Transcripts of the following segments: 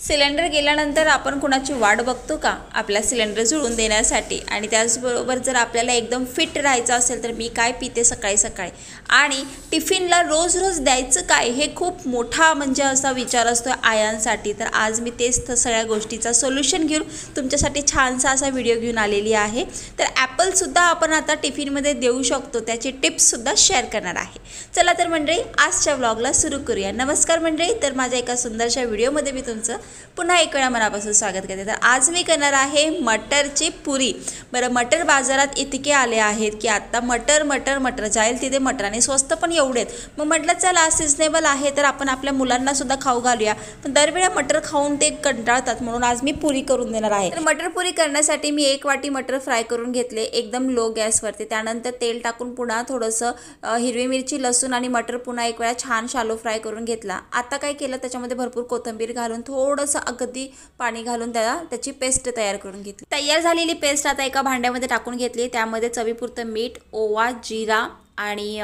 Cylinder गेल्यानंतर आपण कुणाची वाट बघतो का आपला सिलेंडर जुळून देण्यासाठी? आणि त्याचबरोबर जर आपल्याला एकदम फिट राहायचं असेल तर मी काय पिते सकाळी सकाळी आणि टिफिनला रोज रोज द्यायचं काय, हे खूप मोठा म्हणजे असा विचार असतो आयांसाठी. तर आज मी तेच सगळ्या गोष्टीचा सोल्युशन घेऊन तुमच्यासाठी छानसा असा व्हिडिओ घेऊन आलेली आहे. तर ॲपलसुद्धा आपण आता टिफिनमध्ये देऊ शकतो, त्याची टिप्ससुद्धा शेअर करणार आहे. चला तर मंडळी, आजच्या व्लॉगला सुरू करूया. नमस्कार मंडळी, तर माझ्या एका सुंदरशा व्हिडिओमध्ये मी तुमचं पुन्हा एक वेळा मनापासून स्वागत करते. तर आज मी करणार आहे मटरची पुरी. बरं, मटर बाजारात इतके आले आहेत की आता मटर जाईल तिथे मटर, आणि स्वस्त पण एवढेत. मग म्हटलं चला सिजनेबल आहे तर आपण आपल्या मुलांना सुद्धा खाऊ घालूया. पण दरवेळा मटर खाऊन ते कंटाळतात, म्हणून आज मी पुरी करून देणार आहे. तर मटर पुरी करण्यासाठी मी 1 वाटी मटर फ्राय करून घेतले एकदम लो गॅसवरती. त्यानंतर तेल टाकून पुन्हा थोडंसं हिरवी मिरची, लसूण आणि मटर पुन्हा एक वेळा छान शालो फ्राय करून घेतला. आता काय केलं, त्याच्यामध्ये भरपूर कोथिंबीर घालून थोडंसं अगदी पाणी घालून त्याची पेस्ट तयार करून घेतली. तयार झालेली पेस्ट आता एका भांड्यामध्ये टाकून घेतली. त्यामध्ये चवीपुरतं मीठ, ओवा, जिरा आणि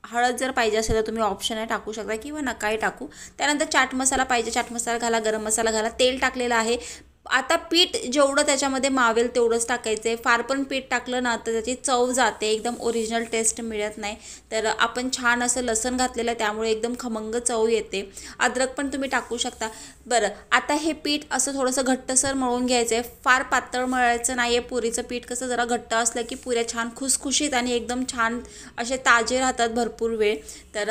हळद जर पाहिजे असेल तर तुम्ही ऑप्शन आहे टाकू शकता किंवा नकाही टाकू. त्यानंतर चाट मसाला पाहिजे चाट मसाला घाला, गरम मसाला घाला. तेल टाकलेलं आहे. आता पीठ जेवढं त्याच्यामध्ये मावेल तेवढंच टाकायचं आहे. फार पण पीठ टाकलं ना तर त्याची चव जाते, एकदम ओरिजिनल टेस्ट मिळत नाही. तर आपण छान असं लसण घातलेलं आहे त्यामुळे एकदम खमंग चव येते. अद्रक पण तुम्ही टाकू शकता. बरं, आता हे पीठ असं थोडंसं घट्टसर मळून घ्यायचं आहे. फार पातळ मळायचं नाही आहे. पुरीचं पीठ कसं जरा घट्ट असलं की पुऱ्या छान खुसखुशीत आणि एकदम छान असे ताजे राहतात भरपूर वेळ. तर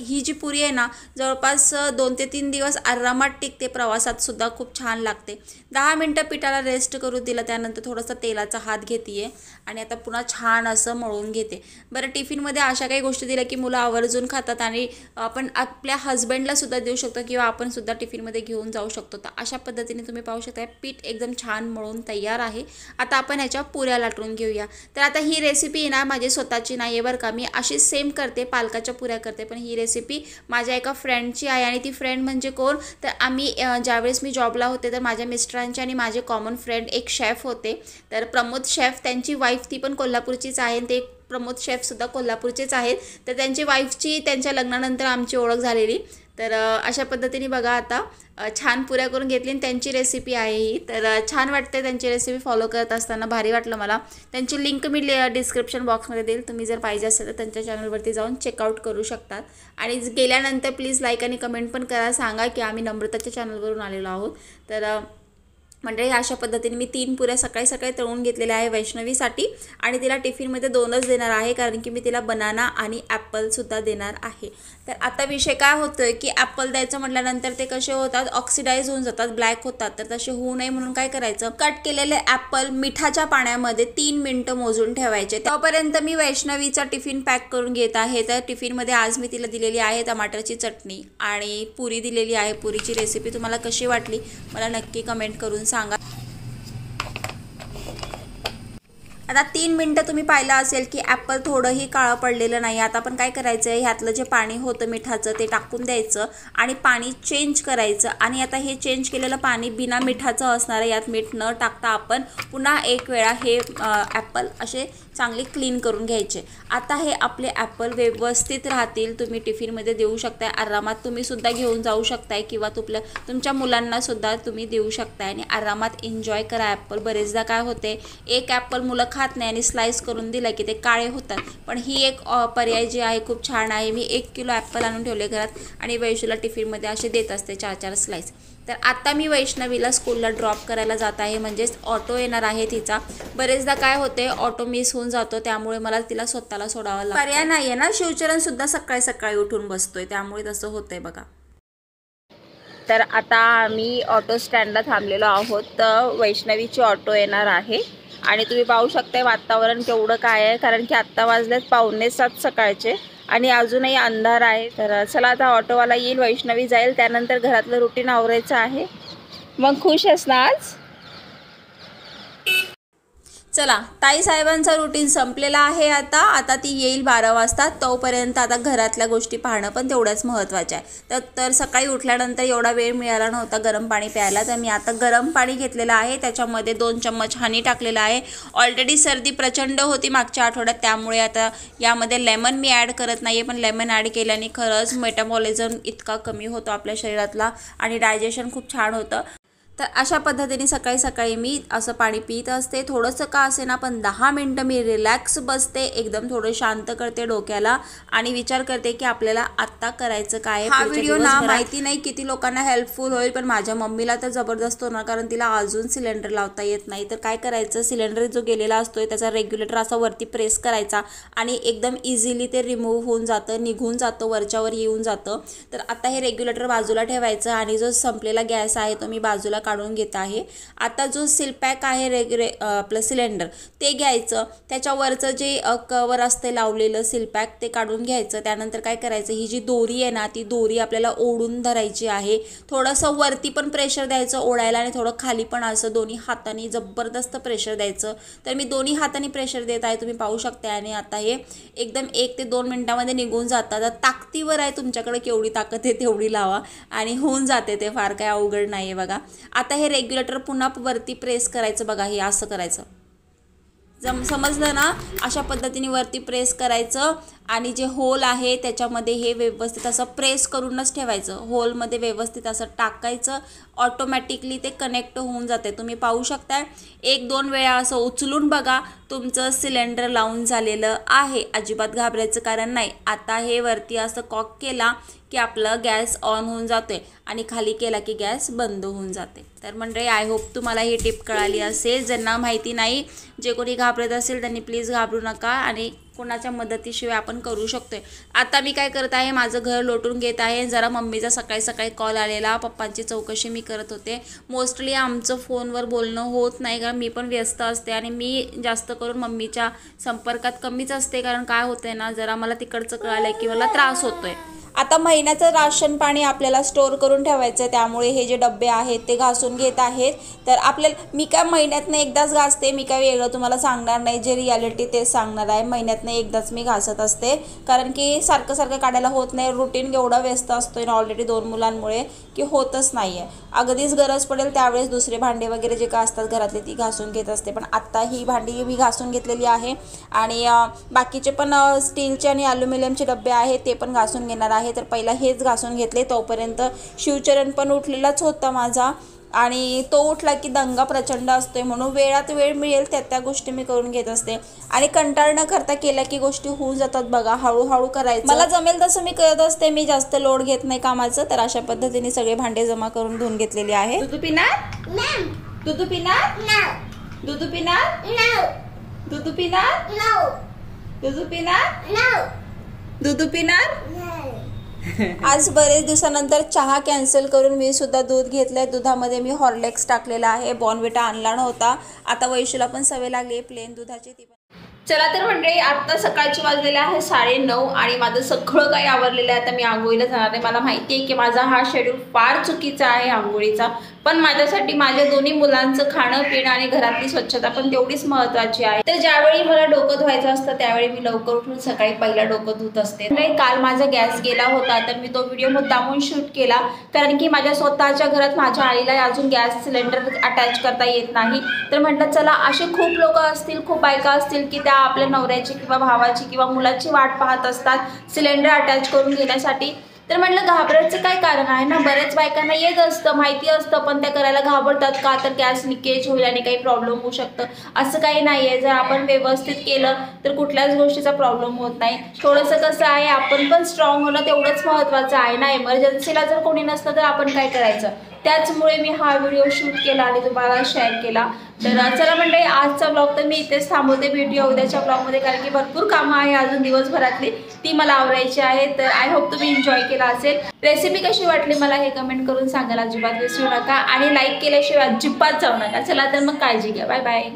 ही जी पुरी आहे ना, जवळपास 2 ते 3 दिवस आरामात टिकते. प्रवासात सुद्धा खूप छान लागते. 10 मिनटं पिठाला रेस्ट करू दिलं. त्यानंतर थोडासा तेलाचा हात घेते आणि आता पुन्हा छान असं मळून घेते. बरं, टिफिनमध्ये अशा काही गोष्टी दिल्या की मुलं आवर्जून खातात आणि आपण आपल्या हस्बंडला सुद्धा देऊ शकतो किंवा आपण सुद्धा टिफिनमध्ये घेऊन जाऊ शकतो. तर अशा पद्धतीने तुम्ही पाहू शकता पीठ एकदम छान मळून तयार आहे. आता आपण ह्याच्या पुऱ्या लाटून घेऊया. तर आता ही रेसिपी ना माझी स्वतःची नाही आहे बरं का, मी अशी सेम करते, पालकाच्या पुऱ्या करते. पण ही रेसिपी माझ्या एका फ्रेंडची आहे. आणि ती फ्रेंड म्हणजे कोण, तर आम्ही ज्यावेळेस मी जॉबला होते तर माझ्या मिस्टरांचे आणि माझे कॉमन फ्रेंड एक शेफ होते. तर प्रमोद शेफ, त्यांची वाईफ ती पण कोल्हापूरचीच आहे. ते प्रमोद शेफसुद्धा कोल्हापूरचेच आहेत. तर त्यांची वाईफची त्यांच्या लग्नानंतर आमची ओळख झालेली. तर अशा पद्धतीने बघा आता छान पुऱ्या करून घेतली आणि त्यांची रेसिपी आहे ही. तर छान वाटते त्यांची रेसिपी फॉलो करत असताना, भारी वाटलं मला. त्यांची लिंक मी डिस्क्रिप्शन बॉक्समध्ये देईल. तुम्ही जर पाहिजे असेल तर त्यांच्या चॅनलवरती जाऊन चेकआउट करू शकतात. आणि गेल्यानंतर प्लीज लाईक आणि कमेंट पण करा, सांगा की आम्ही नम्रताच्या चॅनलवरून आलेलो आहोत. तर म्हणजे अशा पद्धतीने मी 3 पुऱ्या सकाळी सकाळी तळून घेतलेल्या आहे वैष्णवीसाठी. आणि तिला टिफिनमध्ये 2च देणार आहे, कारण की मी तिला बनाना आणि ॲपलसुद्धा देणार आहे. तर आता विषय काय होतोय की ॲपल द्यायचं म्हटल्यानंतर ते कसे होतात, ऑक्सिडाईज होऊन जातात, ब्लॅक होतात. तर तसे होऊ नये म्हणून काय करायचं, कट केलेले ॲपल मिठाच्या पाण्यामध्ये 3 मिनटं मोजून ठेवायचे. तोपर्यंत मी वैष्णवीचा टिफिन पॅक करून घेत आहे. तर टिफिनमध्ये आज मी तिला दिलेली आहे टमाटरची चटणी आणि पुरी दिलेली आहे. पुरीची रेसिपी तुम्हाला कशी वाटली मला नक्की कमेंट करून सांगा. आता 3 मिनटं तुम्ही पाहिलं असेल की ॲपल थोडंही काळं पडलेलं नाही. आता आपण काय करायचं आहे, ह्यातलं जे पाणी होतं मिठाचं ते टाकून द्यायचं आणि पाणी चेंज करायचं. आणि आता हे चेंज केलेलं पाणी बिना मिठाचं असणार आहे. यात मीठ न टाकता आपण पुन्हा एक वेळा हे ॲपल असे चांगले क्लीन करून घ्यायचे. आता हे आपले ॲपल व्यवस्थित राहतील. तुम्ही टिफिनमध्ये देऊ शकताय आरामात, तुम्ही सुद्धा घेऊन जाऊ शकताय किंवा तुमच्या मुलांनासुद्धा तुम्ही देऊ शकताय आणि आरामात एन्जॉय करा ॲपल. बरेचदा काय होते, एक ॲपल मुलं खात नाही आणि स्लाइस करून दिला की ते काळे होतात. पण ही एक पर्याय जी आहे खूप छान आहे. मी 1 किलो ॲपल आणून ठेवले घरात आणि वैशूला टिफिनमध्ये असे देत असते 4-4 स्लाइस. तर आता मी वैष्णवीला स्कूलला ड्रॉप करायला जात आहे, म्हणजेच ऑटो येणार आहे तिचा. बरेचदा काय होते, ऑटो मिस होऊन जातो, त्यामुळे मला तिला स्वतःला सोडावं लागतं. पर्याय नाही आहे ना, शिवचरणसुद्धा सकाळी सकाळी उठून बसतोय, त्यामुळे तसं होतंय बघा. तर आता आम्ही ऑटो स्टँडला थांबलेलो आहोत. तर वैष्णवीची ऑटो येणार आहे आणि तुम्ही पाहू शकताय वातावरण केवढं काय आहे, कारण की आत्ता वाजलेत 6:45 सकाळचे आणि अजूनही अंधार आहे. तर चला आता ऑटोवाला येईल, वैष्णवी जाईल, त्यानंतर घरातलं रुटीन आवरायचं आहे. मग खुश आहेस ना आज? चला, ताई साहेबांचा रुटीन संपलेला आहे आता ती येईल 12 वाजता. तोपर्यंत आता घरातल्या गोष्टी पाहणं पण तेवढ्याच महत्त्वाच्या आहे. तर सकाळी उठल्यानंतर एवढा वेळ मिळाला नव्हता गरम पाणी प्यायला, तर मी आता गरम पाणी घेतलेलं आहे. त्याच्यामध्ये 2 चम्मच हनी टाकलेलं आहे. ऑलरेडी सर्दी प्रचंड होती मागच्या आठवड्यात, त्यामुळे आता यामध्ये लेमन मी ॲड करत नाही आहे. पण लेमन ॲड केल्याने खरंच मेटाबॉलिझम इतका कमी होतो आपल्या शरीरातला आणि डायजेशन खूप छान होतं. तर अशा पद्धतीने सकाळी सकाळी मी असं पाणी पित असते. थोडंसं का असे ना, पण 10 मिनटं मी रिलॅक्स बसते, एकदम थोडं शांत करते डोक्याला आणि विचार करते की आपल्याला आत्ता करायचं काय. हा व्हिडिओ ना माहिती नाही किती लोकांना हेल्पफुल होईल, पण माझ्या मम्मीला तर जबरदस्त होणार, कारण तिला अजून सिलेंडर लावता येत नाही. तर काय करायचं, सिलेंडर जो गेलेला असतोय त्याचा रेग्युलेटर असा वरती प्रेस करायचा आणि एकदम इझिली ते रिमूव्ह होऊन जातं, निघून जातं, वरच्यावर येऊन जातं. तर आता हे रेग्युलेटर बाजूला ठेवायचं आणि जो संपलेला गॅस आहे तो मी बाजूला काढून घेत आहे. आता जो सीलपॅक आहे आपलं सिलेंडर ते घ्यायचं, त्याच्यावरचं जे कवर असते लावलेलं सीलपॅक ते काढून घ्यायचं. त्यानंतर काय करायचं, ही जी दोरी आहे ना, ती दोरी आपल्याला ओढून धरायची आहे. थोडंसं वरती पण प्रेशर द्यायचं ओढायला आणि थोडं खाली पण, असं दोन्ही हाताने जबरदस्त प्रेशर द्यायचं. तर मी दोन्ही हाताने प्रेशर देत आहे, तुम्ही पाहू शकता. आणि आता हे एकदम 1 ते 2 मिनटामध्ये निघून जातात. तर ताकदीवर आहे, तुमच्याकडे केवढी ताकद आहे तेवढी लावा आणि होऊन जाते ते, फार काय अवघड नाही आहे बघा. आता हे रेग्युलेटर पुन्हा वरती प्रेस करायचं बघा, हे असं करायचं, समजलं ना. अशा पद्धतीने वरती प्रेस करायचं आणि जे होल आहे त्याच्यामध्ये हे व्यवस्थित असं प्रेस करूनच ठेवायचं. होलमध्ये व्यवस्थित असं टाकायचं, ऑटोमॅटिकली ते कनेक्ट होऊन जाते. तुम्ही पाहू शकता, 1-2 वेळा असं उचलून बघा, तुमचं सिलेंडर लावून झालेलं आहे. अजिबात घाबरायचं कारण नाही. आता हे वरती असं कॉक केला की आपलं गॅस ऑन होऊन जातोय आणि खाली केला की गॅस बंद होऊन जाते. तर मंडळी, आय होप तुम्हाला ही टिप कळाली असेल. ज्यांना माहिती नाही, जे कोणी घाबरत असेल त्यांनी प्लीज घाबरू नका आणि कोणाच्या मदतीशिवाय आपण करू शकतोय. आता मी काय करत आहे, माझं घर लोटून घेत आहे. जरा मम्मीचा सकाळी सकाळी कॉल आलेला, पप्पांची चौकशी मी करत होते. मोस्टली आमचं फोनवर बोलणं होत नाही, कारण मी पण व्यस्त असते आणि मी जास्त करून मम्मीच्या संपर्कात कमीच असते. कारण काय होतंय ना, जरा मला तिकडचं कळालं की मला त्रास होतोय. आता महिन्याचं राशन पाणी आपल्याला स्टोअर करून ठेवायचं, त्यामुळे हे जे डबे आहेत ते घासून घेत आहेत. तर आपल्याला, मी काय महिन्यातनं एकदाच घासते, मी काय वेगळं तुम्हाला सांगणार नाही, जे रियालिटी तेच सांगणार आहे. महिन्यातनं एकदाच मी घासत असते, कारण की सारखं सारखं काढायला होत नाही. रुटीन एवढा व्यस्त असतोय ना ऑलरेडी 2 मुलांमुळे की होतच नाही आहे. अगदीच गरज पडेल त्यावेळेस दुसरे भांडे वगैरे जे काय असतात घरातले ती घासून घेत असते. पण आत्ता ही भांडी मी घासून घेतलेली आहे आणि बाकीचे पण स्टीलचे आणि ॲल्युमिनियमचे डबे आहेत ते पण घासून घेणार आहे. तर पहिला हेच घासून घेतले. तोपर्यंत शिवचरण पण उठलेलाच होता माझा आणि तो उठला की दंगा प्रचंड असतोय, म्हणून वेळात वेळ मिळेल त्या गोष्टी मी करून घेत असते. आणि कंटाळ न करता केल्या की गोष्टी होऊन जातात बघा. हळूहळू करायचं, मला जमेल तसं मी करत असते. मी जास्त लोड घेत नाही कामाचं. तर अशा पद्धतीने सगळे भांडे जमा करून धुवून घेतलेले आहे. दूध पिणार, दूध पिणार, दूध पिणार, दूध पिणार, दूध पिणार, दूध पिणार. आज बरेच दिवसानंतर चहा कॅन्सल करून मी सुद्धा दूध घेतलंय. दुधामध्ये मी हॉर्लिक्स टाकलेला आहे, बॉर्नव्हिटा आणला नव्हता. आता वैशूला पण सवय लागली प्लेन दुधाची, ती पण. चला तर मंडळी, आत्ता सकाळचे वाजलेले आहे 9:30 आणि माझं सगळं काही आवरलेलं आहे. आता मी आंघोळीला जाणार आहे. मला माहिती आहे की माझा हा शेड्यूल फार चुकीचा आहे आंघोळीचा, पण माझ्यासाठी माझ्या दोन्ही मुलांचं खाणं पिणं आणि घरातली स्वच्छता पण तेवढीच महत्त्वाची आहे. तर ज्यावेळी मला डोकं धुवायचं असतं त्यावेळी मी लवकर उठून सकाळी पहिला डोकं धुत असते. काल माझा गॅस गेला होता, तर मी तो व्हिडिओ मुद्दामून शूट केला, कारण की माझ्या स्वतःच्या घरात माझ्या आईला अजून गॅस सिलेंडर अटॅच करता येत नाही. तर म्हटलं चला, असे खूप लोक असतील, खूप बायका असतील की त्या आपल्या नवऱ्याची किंवा भावाची किंवा मुलाची वाट पाहत असतात सिलेंडर अटॅच करून घेण्यासाठी. तर म्हटलं घाबरायचं काय कारण आहे ना. बऱ्याच बायकांना येत असतं, माहिती असतं, पण त्या करायला घाबरतात का, तर गॅस लिकेज होईल आणि काही प्रॉब्लेम होऊ शकतं. असं काही नाही आहे. जर आपण व्यवस्थित केलं तर कुठल्याच गोष्टीचा प्रॉब्लेम होत नाही. थोडंसं कसं आहे, आपण पण स्ट्रॉंग होणं तेवढंच महत्त्वाचं आहे ना. इमर्जन्सीला जर कोणी नसतं तर आपण काय करायचं. त्याचमुळे मी हा व्हिडिओ शूट केला आणि तुम्हाला शेअर केला. तर चला मंडळी, आजचा ब्लॉग तर मी इथेच थांबवते. भेटूया उद्याच्या ब्लॉगमध्ये, कारण की भरपूर कामं आहे अजून दिवसभरातली, ती मला आवरायची आहे. तर आय होप तुम्ही एन्जॉय केला असेल. रेसिपी कशी वाटली मला हे कमेंट करून सांगायला अजिबात विसरू नका आणि लाईक केल्याशिवाय अजिबात जाऊ नका. चला तर मग काळजी घ्या. Bye bye.